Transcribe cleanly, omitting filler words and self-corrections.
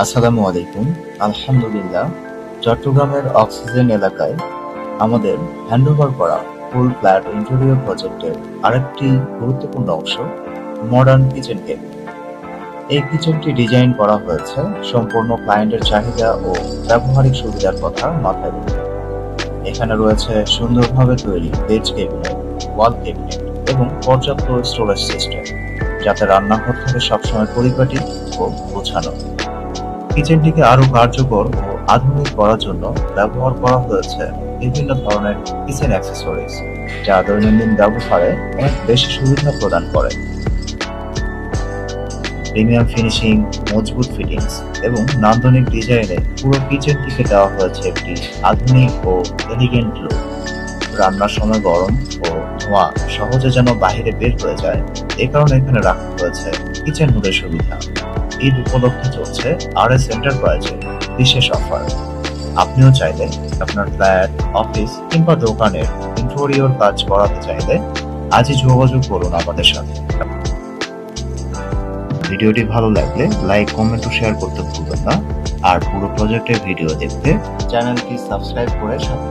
আসসালামু আলাইকুম। আলহামদুলিল্লাহ, চট্টগ্রামের অক্সিজেন এলাকায় আমাদের হ্যান্ডওভার করা ফুল ফ্ল্যাট ইন্টেরিয়র প্রজেক্টের আরেকটি গুরুত্বপূর্ণ অংশ মডার্ন কিচেন কেবিন। এই কিচেনটি ডিজাইন করা হয়েছে সম্পূর্ণ ক্লায়েন্টের চাহিদা ও ব্যবহারিক সুবিধার কথা মাথায় রেখে। এখানে রয়েছে সুন্দরভাবে তৈরি বেজ ক্যাবিনেট, ওয়াল ক্যাবিনেট এবং পর্যাপ্ত স্টোরেজ সিস্টেম, যাতে রান্নাঘর থেকে সবসময় পরিপাটি ও গোছানো। কিচেনটিকে আরো কার্যকর ও আধুনিক করার জন্য ব্যবহার করা হয়েছে বিভিন্ন ধরনের কিচেন অ্যাক্সেসরিজ, যা দৈনন্দিন ব্যবহারে অনেক বেশি সুবিধা প্রদান করে। প্রিমিয়াম ফিনিশিং, মজবুত ফিটিংস এবং নান্দনিক ডিজাইনে পুরো কিচেনটিকে দেওয়া হয়েছে একটি আধুনিক ও এলিগেন্ট লুক। রান্নার সময় গরম ও ধোঁয়া সহজে যেন বাইরে বের হয়ে যায়, এ কারণে এখানে রাখা হয়েছে কিচেন হুডের সুবিধা। ঈদ উপলক্ষে চলছে RS এন্টারপ্রাইজে বিশেষ অফার। আপনিও চাইলে আপনার ফ্ল্যাট, অফিস কিংবা দোকানের ইন্টেরিয়র কাজ করাতে চাইলে আজই যোগাযোগ করুন আমাদের সাথে। ভিডিওটি ভালো লাগলে লাইক, কমেন্ট ও শেয়ার করতে ভুলবেন না। আর পুরো প্রজেক্টের ভিডিও দেখতে চ্যানেলটি সাবস্ক্রাইব করে সাথে